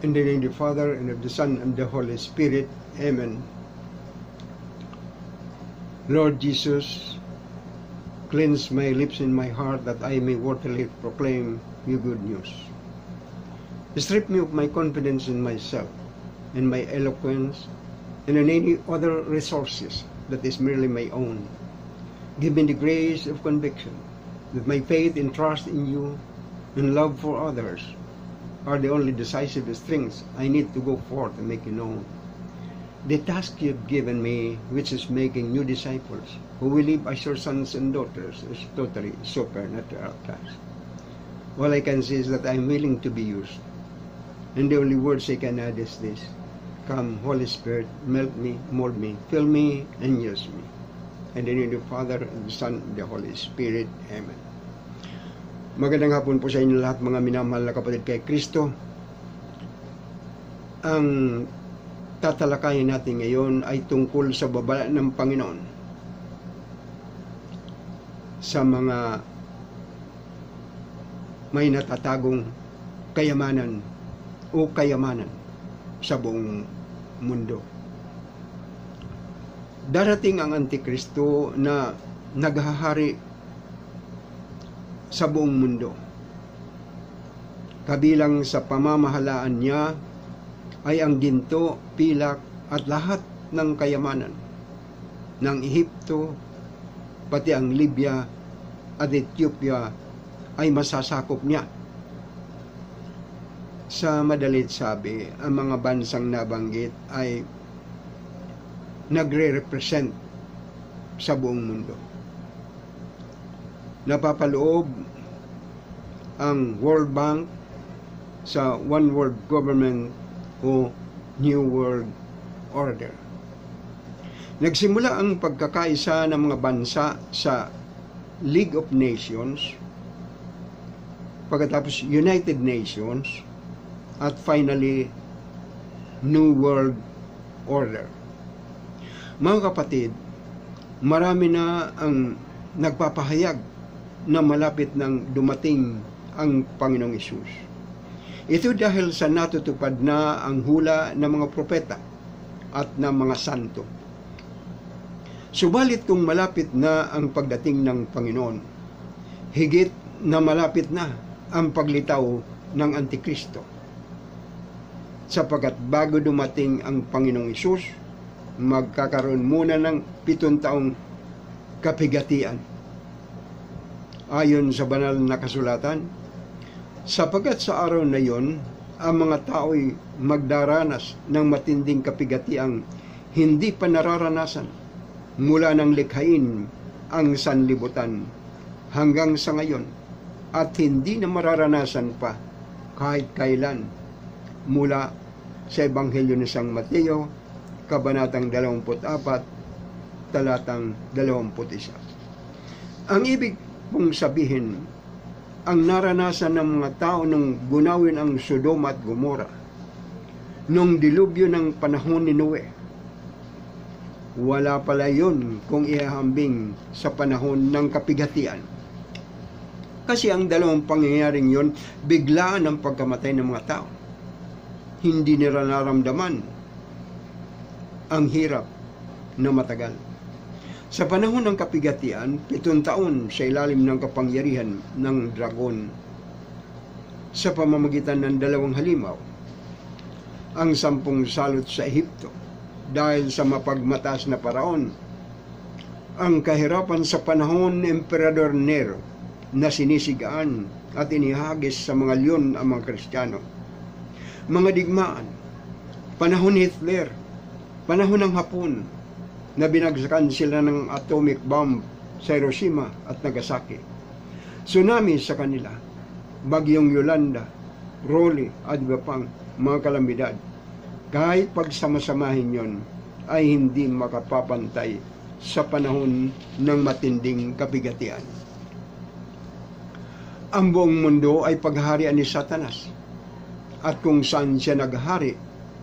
In the name of the Father, and of the Son, and the Holy Spirit. Amen. Lord Jesus, cleanse my lips and my heart that I may worthily proclaim your good news. Strip me of my confidence in myself, and my eloquence, and in any other resources that is merely my own. Give me the grace of conviction that my faith and trust in you and love for others are the only decisive strengths I need to go forth and make you known. The task you've given me, which is making new disciples who will live as your sons and daughters, is totally supernatural task. All I can say is that I'm willing to be used. And the only words I can add is this: come, Holy Spirit, melt me, mold me, fill me, and use me. And in the name of the Father, and the Son, and the Holy Spirit. Amen. Magandang hapon po sa inyo lahat, mga minamahal na kapatid kay Kristo. Ang tatalakayin natin ngayon ay tungkol sa babala ng Panginoon sa mga may natatagong kayamanan o kayamanan sa buong mundo. Darating ang Antikristo na naghahari sa buong mundo. Kabilang sa pamamahalaan niya ay ang ginto, pilak at lahat ng kayamanan ng Ehipto, pati ang Libya at Ethiopia ay masasakop niya. Sa madalit sabi, ang mga bansang nabanggit ay nagre-represent sa buong mundo. Napapaloob ang World Bank sa One World Government o New World Order. Nagsimula ang pagkakaisa ng mga bansa sa League of Nations, pagkatapos United Nations, at finally New World Order. Mga kapatid, marami na ang nagpapahayag na malapit nang dumating ang Panginoong Hesus. Ito dahil sa natutupad na ang hula ng mga propeta at ng mga santo. Subalit kung malapit na ang pagdating ng Panginoon, higit na malapit na ang paglitaw ng Antikristo. Sapagkat bago dumating ang Panginoong Hesus, magkakaroon muna ng 7 taong kapigatian. Ayon sa banal na kasulatan, sapagkat sa araw na yon, ang mga tao'y magdaranas ng matinding kapigatiang hindi pa nararanasan mula ng likhain ang sanlibutan hanggang sa ngayon, at hindi na mararanasan pa kahit kailan mula sa Ebanghelyo ni San Mateo, Kabanatang 24, talatang 21. Ang ibig kung sabihin, ang naranasan ng mga tao nung gunawin ang Sodoma at Gomora, nung dilubyo ng panahon ni Noe, wala pala yun kung ihahambing sa panahon ng kapigatian. Kasi ang dalawang pangyayaring yon, biglaan ang pagkamatay ng mga tao. Hindi nila naramdaman ang hirap na matagal. Sa panahon ng kapigatian, 7 taon sa ilalim ng kapangyarihan ng dragon sa pamamagitan ng 2 halimaw. Ang 10 salot sa Ehipto dahil sa mapagmatas na paraon. Ang kahirapan sa panahon ni Emperador Nero na sinisigaan at inihagis sa mga leon ang mga Kristiyano. Mga digmaan, panahon ni Hitler, panahon ng Hapon, na binagsakan sila ng atomic bomb sa Hiroshima at Nagasaki. Tsunami sa kanila, bagyong Yolanda, Rolly at iba pang mga kalamidad. Kahit pagsama-samahin yon, ay hindi makapapantay sa panahon ng matinding kapigatian. Ang buong mundo ay paghaharian ni Satanas, at kung saan siya naghari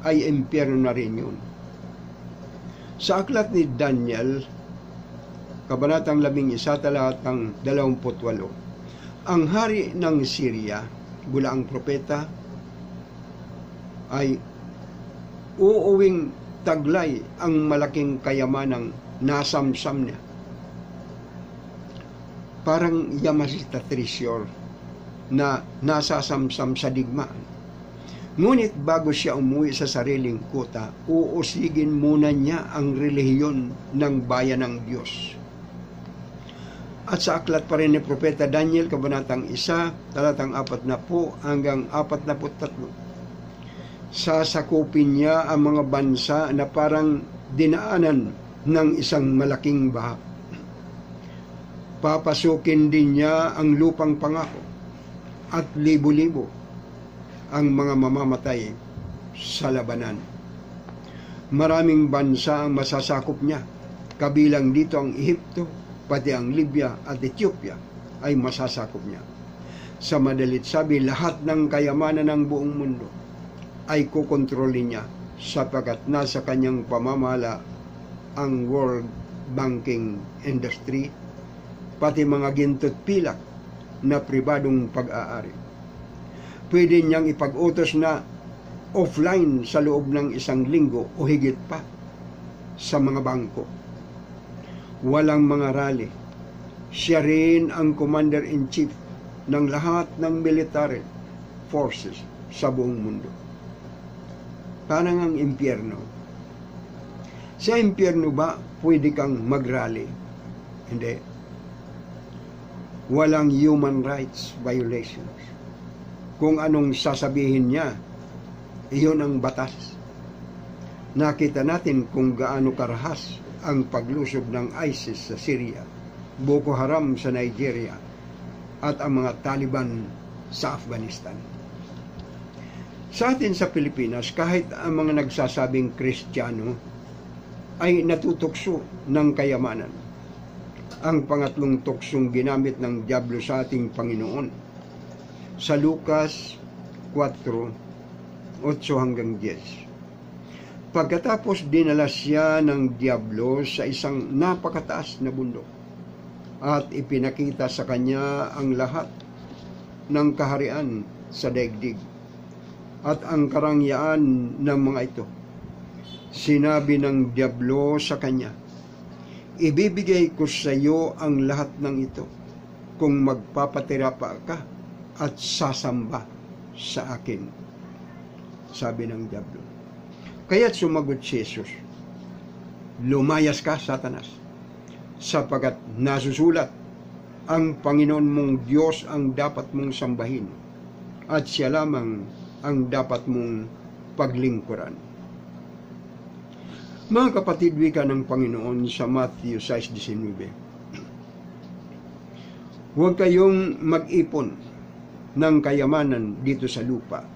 ay impyerno na rin yun. Sa aklat ni Daniel, Kabanatang 11, talatang 28, ang hari ng Syria, bula ang propeta, ay uuwing taglay ang malaking kayamanang nasamsam niya. Parang Yamashita treasure na nasasamsam sa digmaan. Ngunit bago siya umuwi sa sariling kuta, uusigin muna niya ang relihiyon ng bayan ng Diyos. At sa aklat pa rin ni Propeta Daniel, Kabanatang 1, talatang 40 hanggang 43, sasakupin niya ang mga bansa na parang dinaanan ng isang malaking baha. Papasukin din niya ang lupang pangako at libo-libo ang mga mamamatay sa labanan. Maraming bansa ang masasakop niya, kabilang dito ang Ehipto, pati ang Libya at Ethiopia ay masasakop niya. Sa madalit sabi, lahat ng kayamanan ng buong mundo ay kukontrolin niya sapagkat nasa kanyang pamamala ang world banking industry, pati mga ginto't pilak na pribadong pag-aari. Pwede niyang ipag-utos na offline sa loob ng 1 linggo o higit pa sa mga bangko. Walang mga rally. Siya rin ang commander-in-chief ng lahat ng military forces sa buong mundo. Parang ang impyerno. Sa impyerno ba pwede kang mag-rally? Hindi. Walang human rights violations. Kung anong sasabihin niya, iyon ang batas. Nakita natin kung gaano karahas ang paglusob ng ISIS sa Syria, Boko Haram sa Nigeria, at ang mga Taliban sa Afghanistan. Sa atin sa Pilipinas, kahit ang mga nagsasabing Kristiyano ay natutukso ng kayamanan. Ang pangatlong tuksong ginamit ng dyablo sa ating Panginoon sa Lucas 4:8 hanggang 10. Pagkatapos dinala siya ng dyablo sa isang napakataas na bundok at ipinakita sa kanya ang lahat ng kaharian sa daigdig at ang karangyaan ng mga ito. Sinabi ng dyablo sa kanya, ibibigay ko sa iyo ang lahat ng ito kung magpapatira pa ka at sasamba sa akin. Sabi ng dyablo. Kaya't sumagot si Jesus, lumayas ka, Satanas, sapagat nasusulat, ang Panginoon mong Diyos ang dapat mong sambahin at siya lamang ang dapat mong paglingkuran. Mga kapatid, wika ng Panginoon sa Matthew 6:19. Huwag kayong mag-ipon ng kayamanan dito sa lupa.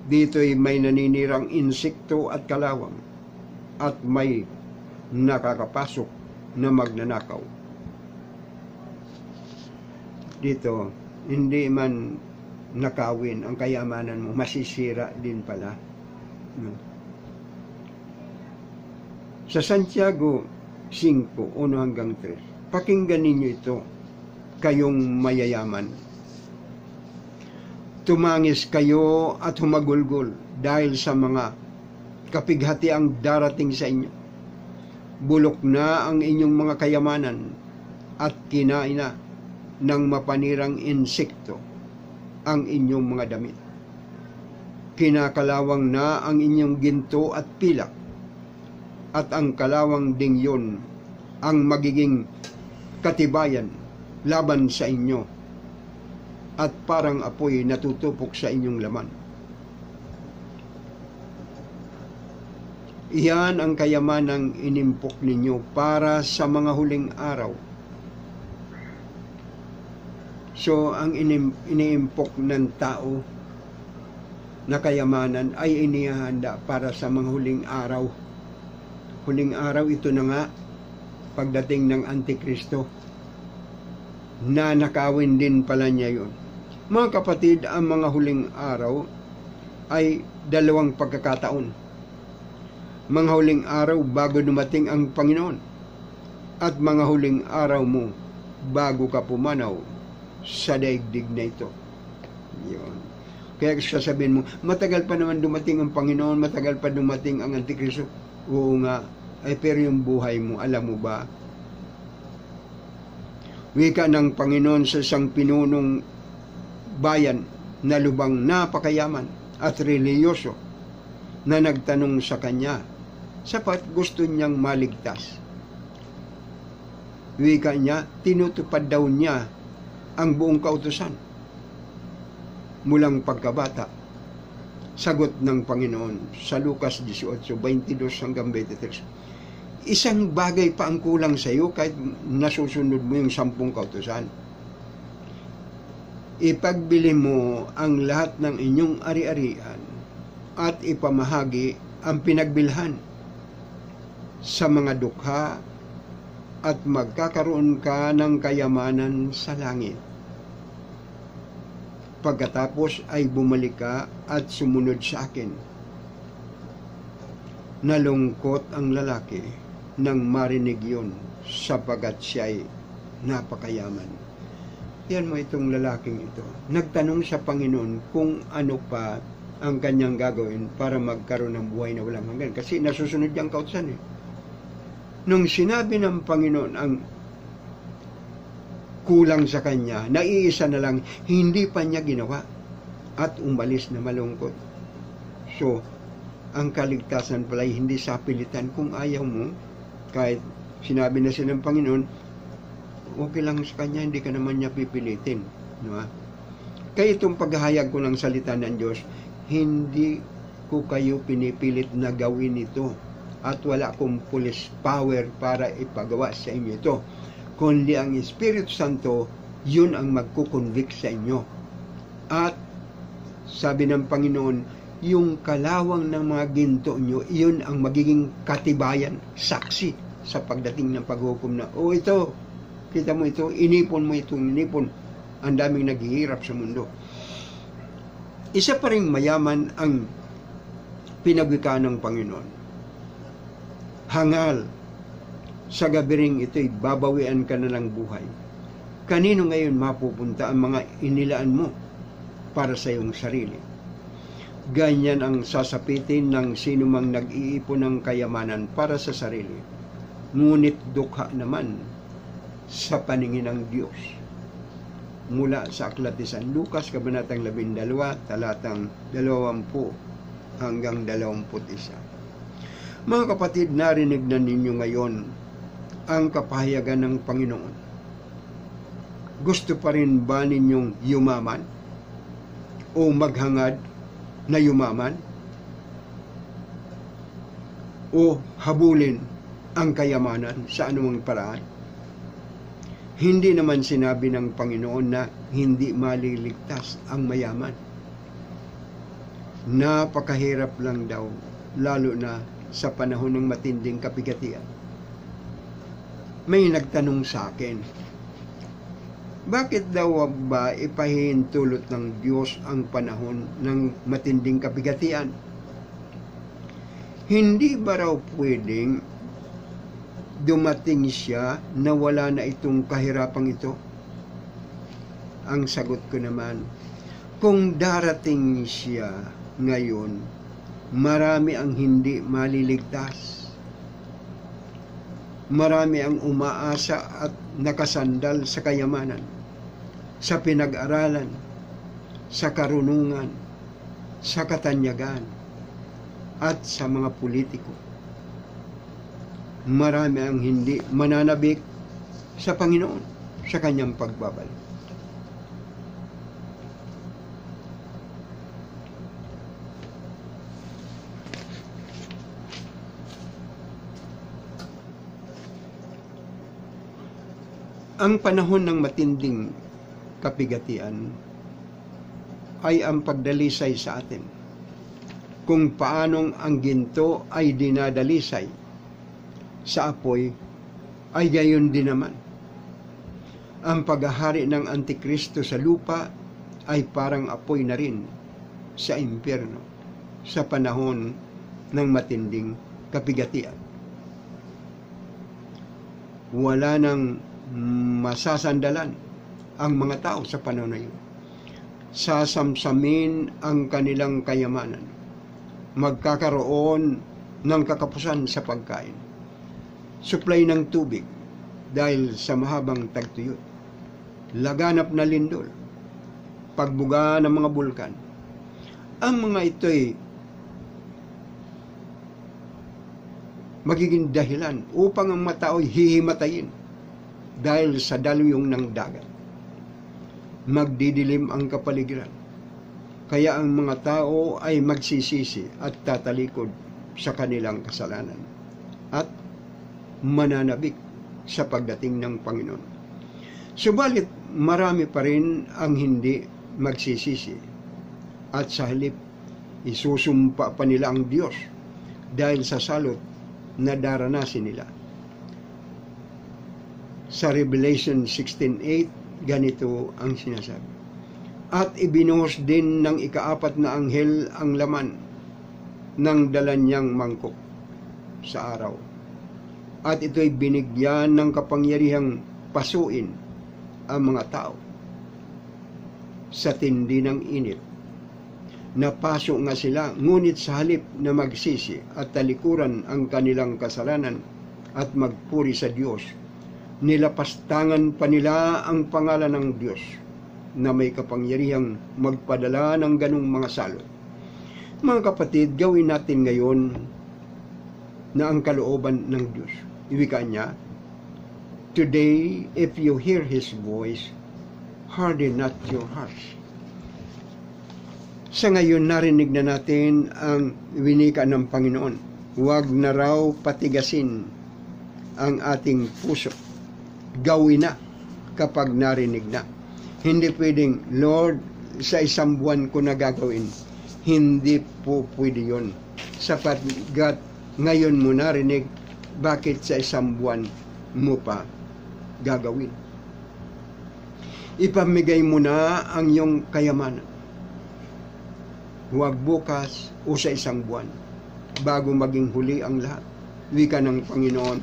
Dito'y may naninirang insekto at kalawang at may nakakapasok na magnanakaw. Dito, hindi man nakawin ang kayamanan mo, masisira din pala. Sa Santiago 5:1 hanggang 3, pakinggan ninyo ito, kayong mayayaman. Tumangis kayo at humagulgol dahil sa mga kapighatiang darating sa inyo. Bulok na ang inyong mga kayamanan at kinain na ng mapanirang insekto ang inyong mga damit. Kinakalawang na ang inyong ginto at pilak, at ang kalawang ding yun ang magiging katibayan laban sa inyo, at parang apoy natutupok sa inyong laman. Iyan ang kayamanang inimpok ninyo para sa mga huling araw. So, ang iniimpok ng tao na kayamanan ay inihahanda para sa mga huling araw. Huling araw, ito na nga, pagdating ng Antikristo. Nanakawin din pala niya yun. Mga kapatid, ang mga huling araw ay 2 pagkakataon. Mga huling araw bago dumating ang Panginoon, at mga huling araw mo bago ka pumanaw sa daigdig na ito. Yun. Kaya sasabihin mo, matagal pa naman dumating ang Panginoon, matagal pa dumating ang Antikristo. Oo nga, ay pero yung buhay mo, alam mo ba? Wika ng Panginoon sa isang pinunong bayan na lubang napakayaman at reliyoso na nagtanong sa kanya, sapat gusto niyang maligtas. Wika niya, tinutupad daw niya ang buong kautusan mulang pagkabata. Sagot ng Panginoon sa Lucas 18:22 hanggang 23. Isang bagay pa ang kulang sa iyo kahit nasusunod mo yung 10 kautusan. Ipagbili mo ang lahat ng inyong ari-arian at ipamahagi ang pinagbilhan sa mga dukha at magkakaroon ka ng kayamanan sa langit. Pagkatapos ay bumalik ka at sumunod sa akin. Nalungkot ang lalaki nang marinig yun sapagkat siya'y napakayaman. Yan mo itong lalaking ito. Nagtanong sa Panginoon kung ano pa ang kanyang gagawin para magkaroon ng buhay na walang hanggan. Kasi nasusunod niyang kautusan eh. Nung sinabi ng Panginoon ang kulang sa kanya, naiisa na lang, hindi pa niya ginawa at umalis na malungkot. So, ang kaligtasan pala hindi sa pilitan. Kung ayaw mo, kahit sinabi na siya ng Panginoon, okay lang sa kanya, hindi ka naman niya pipilitin. No? Kaya itong paghahayag ko ng salita ng Diyos, hindi ko kayo pinipilit na gawin ito at wala akong police power para ipagawa sa inyo ito. Kundi ang Espiritu Santo, yun ang magkukonvict sa inyo. At sabi ng Panginoon, yung kalawang ng mga ginto nyo, yun ang magiging katibayan, saksi sa pagdating ng paghukom na, ito, kita mo ito, inipon mo itong inipon. Ang daming naghihirap sa mundo. Isa pa ring mayaman ang pinagwika ng Panginoon. Hangal, sa gabi ring ito'y babawian ka na ng buhay. Kanino ngayon mapupunta ang mga inilaan mo para sa iyong sarili? Ganyan ang sasapitin ng sinumang nag-iipon ng kayamanan para sa sarili. Ngunit dukha naman sa paningin ng Diyos. Mula sa aklat ni San Lucas, kabanatang 12, talatang 20 hanggang 21. Mga kapatid, narinig na ninyo ngayon ang kapahayagan ng Panginoon. Gusto pa rin ba ninyong yumaman? O maghangad na yumaman? O habulin ang kayamanan sa anumang paraan? Hindi naman sinabi ng Panginoon na hindi maliligtas ang mayaman. Napakahirap lang daw, lalo na sa panahon ng matinding kabigatian. May nagtanong sa akin, bakit daw ba ipahihintulot ng Diyos ang panahon ng matinding kabigatian? Hindi ba raw pwedeng dumating siya na wala na itong kahirapang ito? Ang sagot ko naman, kung darating siya ngayon, marami ang hindi maliligtas. Marami ang umaasa at nakasandal sa kayamanan, sa pinag-aralan, sa karunungan, sa katanyagan, at sa mga politiko. Marami ang hindi mananabik sa Panginoon sa kanyang pagbabalik. Ang panahon ng matinding kapigatian ay ang pagdalisay sa atin. Kung paanong ang ginto ay dinadalisay sa apoy, ay gayon din naman. Ang paghahari ng Antikristo sa lupa ay parang apoy na rin sa impyerno sa panahon ng matinding kapigatian. Wala nang masasandalan ang mga tao sa panahon na yun. sasamsamin ang kanilang kayamanan, magkakaroon ng kakapusan sa pagkain, supply ng tubig dahil sa mahabang tagtuyot, laganap na lindol, pagbuga ng mga bulkan. Ang mga ito'y magiging dahilan upang ang matao'y hihimatayin dahil sa daluyong ng dagat. Magdidilim ang kapaligiran, kaya ang mga tao ay magsisisi at tatalikod sa kanilang kasalanan at mananabik sa pagdating ng Panginoon. Subalit marami pa rin ang hindi magsisisi at sa halip isusumpa pa nila ang Diyos dahil sa salot na daranasin nila. Sa Revelation 16:8, ganito ang sinasabi. At ibinuhos din ng ika-4 na anghel ang laman ng dala niyang mangkok sa araw. At ito'y binigyan ng kapangyarihang pasuin ang mga tao sa tindi ng init. Napaso nga sila, ngunit sa halip na magsisi at talikuran ang kanilang kasalanan at magpuri sa Diyos, nilapastangan pa nila ang pangalan ng Diyos na may kapangyarihang magpadala ng ganong mga salot. Mga kapatid, gawin natin ngayon na ang kalooban ng Diyos. Iwika niya, today, if you hear His voice, harden not your hearts. Sa ngayon, narinig na natin ang winika ng Panginoon. Huwag na raw patigasin ang ating puso. Gawin na kapag narinig na. Hindi pwedeng, Lord, sa isang buwan ko na gagawin. Hindi po pwede yun. Sapagkat ngayon mo narinig, bakit sa isang buwan mo pa gagawin? Ipamigay mo na ang iyong kayamanan. Huwag bukas o sa isang buwan, bago maging huli ang lahat. Wika ng Panginoon,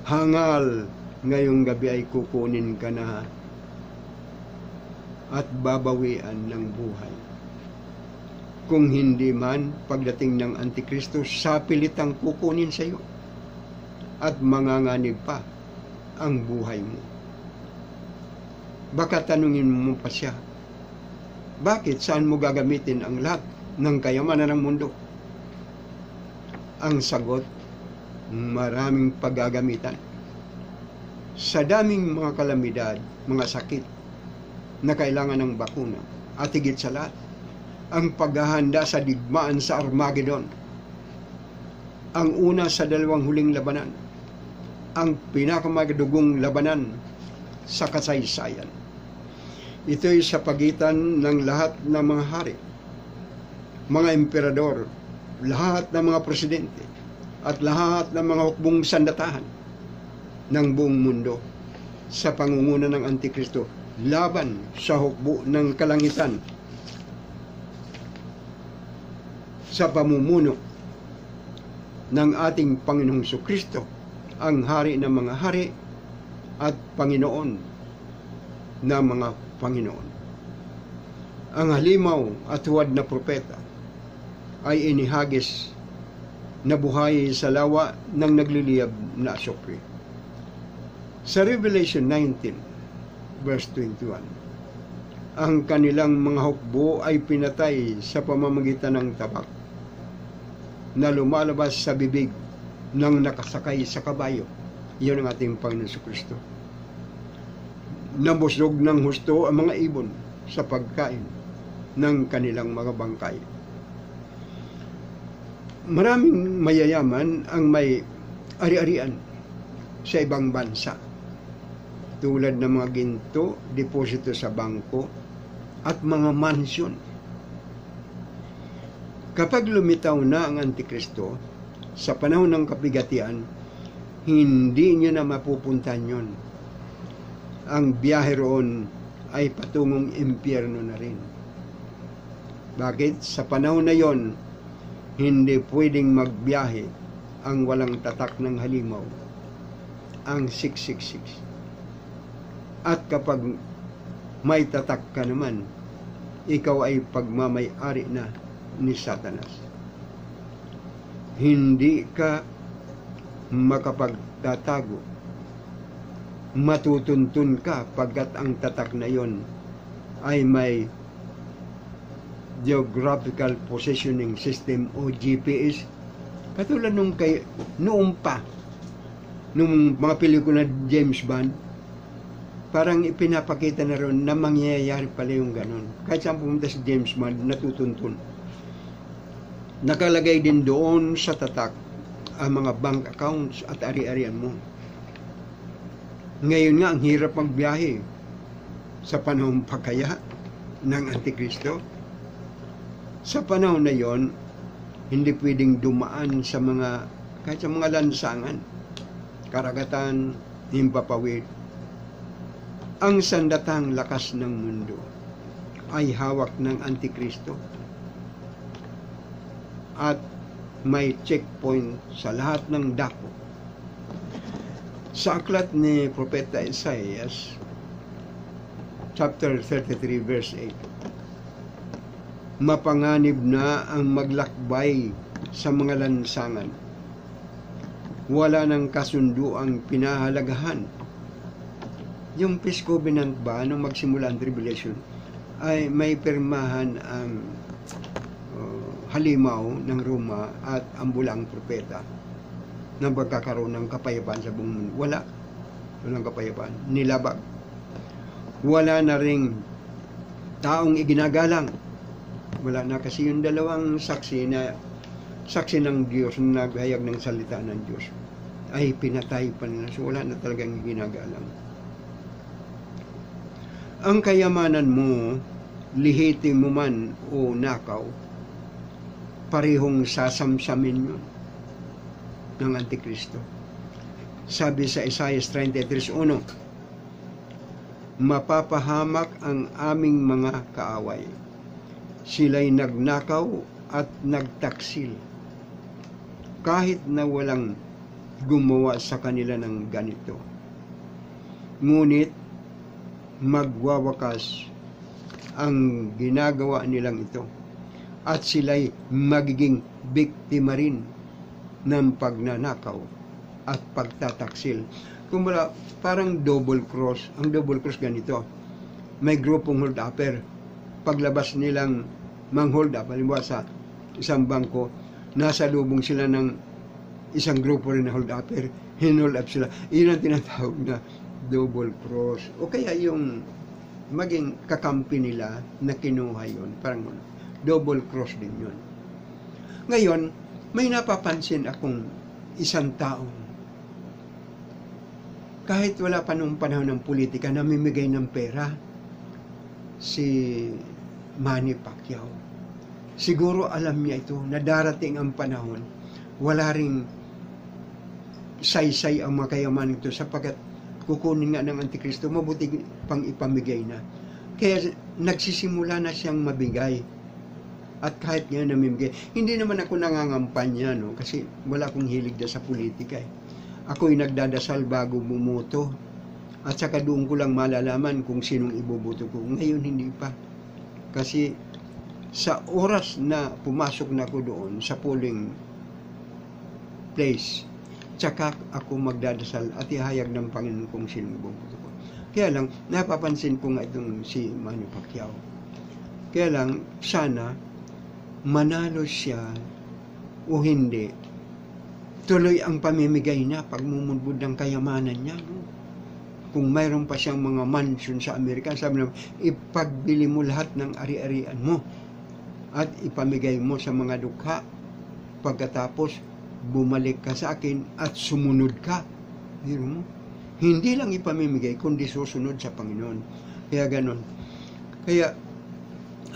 hangal ngayong gabi ay kukunin ka na at babawian ng buhay. Kung hindi man, pagdating ng Antikristo, sapilitang kukunin sa iyo at manganganib pa ang buhay mo. Baka tanungin mo pa siya, bakit saan mo gagamitin ang lahat ng kayamanan ng mundo? Ang sagot, maraming paggagamitan. Sa daming mga kalamidad, mga sakit na kailangan ng bakuna at higit sa lahat, ang paghahanda sa digmaan sa Armageddon, ang una sa dalawang huling labanan, ang pinakamadugong labanan sa kasaysayan. Ito'y sa pagitan ng lahat ng mga hari, mga emperador, lahat ng mga presidente, at lahat ng mga hukbong sandatahan ng buong mundo sa pangunguna ng Antikristo laban sa hukbo ng kalangitan sa pamumuno ng ating Panginoong Jesucristo, ang hari ng mga hari at Panginoon na mga Panginoon. Ang halimaw at huwad na propeta ay inihagis na buhay sa lawa ng nagliliyab na asupre. Sa Revelation 19, verse 21, ang kanilang mga hukbo ay pinatay sa pamamagitan ng tabak na lumalabas sa bibig ng nakasakay sa kabayo. Iyon ang ating Panginoon Jesucristo. Nabusog ng husto ang mga ibon sa pagkain ng kanilang mga bangkay. Maraming mayayaman ang may ari-arian sa ibang bansa, tulad ng mga ginto, deposito sa bangko, at mga mansyon. Kapag lumitaw na ang Antikristo, sa panahon ng kapigatian, hindi niyo na mapupuntahan yun. Ang biyahe roon ay patungong impyerno na rin. Bakit? Sa panahon na yon, hindi pwedeng magbiyahe ang walang tatak ng halimaw, ang 666. At kapag may tatak ka naman, ikaw ay pagmamay-ari na ni Satanas. Hindi ka makapagtatago. Matutuntun ka pagkat ang tatak na yon ay may Geographical Positioning System o GPS. Katulad noong pa, nung mga pelikula James Bond, parang ipinapakita na ron na mangyayari pala yung ganun. Kahit saan pumunta si James Bond, natutuntun. Nakalagay din doon sa tatak ang mga bank accounts at ari-arian mo. Ngayon nga, ang hirap magbiyahe sa panahon pa kaya ng Antikristo. Sa panahon na yon, hindi pwedeng dumaan sa kahit sa mga lansangan, karagatan, himpapawid. Ang sandatang lakas ng mundo ay hawak ng Antikristo. At may checkpoint sa lahat ng dako. Sa aklat ni Propeta Isaias, chapter 33, verse 8, mapanganib na ang maglakbay sa mga lansangan. Wala nang kasunduang pinahalagahan. Yung Peace Covenant ba, nung magsimula ang tribulation, ay may pirmahan ang halimaw ng Roma at ang bulang propeta na magkakaroon ng kapayapaan sa buong mundo. Walang kapayapaan. Nilabag. Wala na ring taong iginagalang. Wala na, kasi yung dalawang saksi ng Diyos na naghayag ng salita ng Diyos ay pinatay pa nila. So wala na talagang ginagalang. Ang kayamanan mo, lihitin mo man o nakaw, parehong sasamsamin yun ng Antikristo. Sabi sa Isaiah 33:1, mapapahamak ang aming mga kaaway. Sila'y nagnakaw at nagtaksil, kahit na walang gumawa sa kanila ng ganito. Ngunit magwawakas ang ginagawa nilang ito, at sila'y magiging biktima rin ng pagnanakaw at pagtataksil. Kumbaga, parang double cross. Ang double cross ganito. May grupong hold upper. Paglabas nilang mang-hold up, halimbawa sa isang bangko, nasa lubong sila ng isang grupo rin na hold upper, hin-hold up sila. Iyon ang tinatawag na double cross. O kaya yung maging kakampi nila na kinuha yun, parang double cross din yun. Ngayon, may napapansin akong isang taong kahit wala pa nung panahon ng politika, namimigay ng pera, si Manny Pacquiao. Siguro alam niya ito na darating ang panahon, wala ring saysay ang mga kayaman ito sapagkat kukunin nga ng Antikristo, mabuti pang ipamigay na. Kaya nagsisimula na siyang mabigay. At kahit nga namimigay, hindi naman ako nangangampanya, no? Kasi wala akong hilig na sa politika. Ako'y nagdadasal bago bumoto. At saka doon ko lang malalaman kung sinong iboboto ko. Ngayon hindi pa. Kasi sa oras na pumasok na ako doon sa polling place, tsaka ako magdadasal at ihayag ng Panginoon kung sinong iboboto ko. Kaya lang, napapansin ko nga itong si Manny Pacquiao. Kaya lang, sana manalo siya o hindi, tuloy ang pamimigay niya, pagmumudbud ng kayamanan niya. No? Kung mayroon pa siyang mga mansion sa Amerika, sabi naman, ipagbili mo lahat ng ari-arian mo at ipamigay mo sa mga dukha. Pagkatapos, bumalik ka sa akin at sumunod ka. Mo? Hindi lang ipamimigay, kundi susunod sa Panginoon. Kaya ganon. Kaya,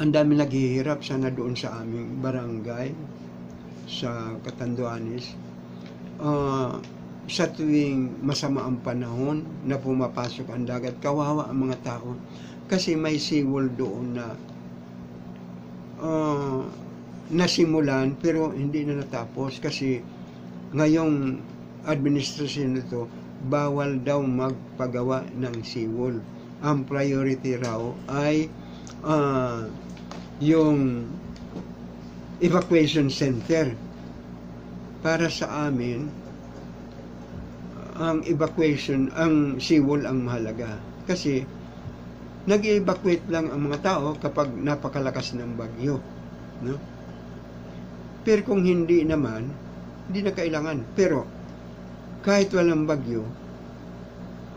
ang dami naghihirap sana doon sa aming barangay sa Catanduanes. Sa tuwing masama ang panahon na pumapasok ang dagat, kawawa ang mga tao. Kasi may seawall doon na nasimulan pero hindi na natapos kasi ngayong administrasyon nito, bawal daw magpagawa ng seawall. Ang priority raw ay yung evacuation center. Para sa amin, ang evacuation, ang seawall ang mahalaga. Kasi, nag-evacuate lang ang mga tao kapag napakalakas ng bagyo. No? Pero kung hindi naman, hindi na kailangan. Pero, kahit walang bagyo,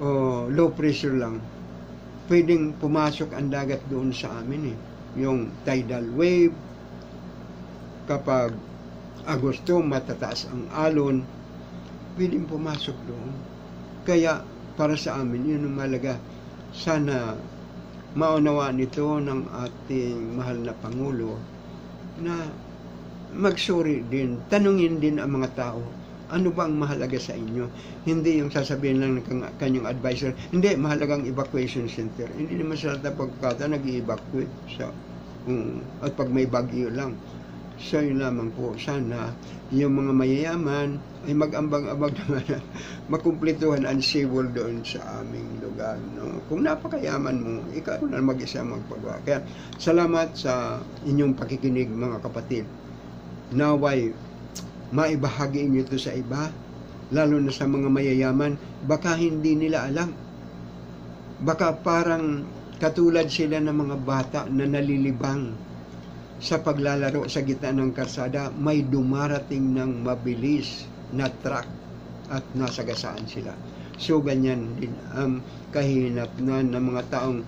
o low pressure lang, pwedeng pumasok ang dagat doon sa amin eh. Yung tidal wave, kapag Agosto, matataas ang alon, pwedeng pumasok doon. Kaya, para sa amin, yun ang malaga. Sana maunawaan ito ng ating mahal na Pangulo na magsuri din, tanungin din ang mga tao, ano ba ang mahalaga sa inyo? Hindi yung sasabihin lang ng kanyang advisor, hindi, mahalagang evacuation center. Hindi naman sa pagkakata nag-evacuate sa, at pag may bagyo lang. So yun lamang po, sana yung mga mayayaman ay mag-ambag-ambag naman na makumplituhan ang seawall doon sa aming lugar. No? Kung napakayaman mo, ikaw na mag-isa magpagawa. Kaya salamat sa inyong pakikinig mga kapatid. Naway, maibahagi niyo ito sa iba, lalo na sa mga mayayaman, baka hindi nila alam. Baka parang katulad sila ng mga bata na nalilibang sa paglalaro sa gitna ng karsada, may dumarating ng mabilis na truck at nasagasaan sila. So, ganyan din ang kahinatnan ng mga taong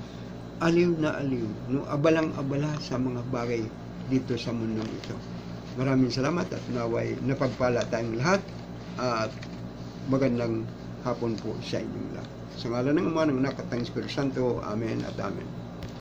aliw na aliw, no, abalang-abala sa mga bagay dito sa mundong ito. Maraming salamat at naway napagpala tayong lahat at magandang hapon po sa inyong lahat. Sa ngalan ng Ama, ng Anak at ng Espiritu Santo. Amen at Amen.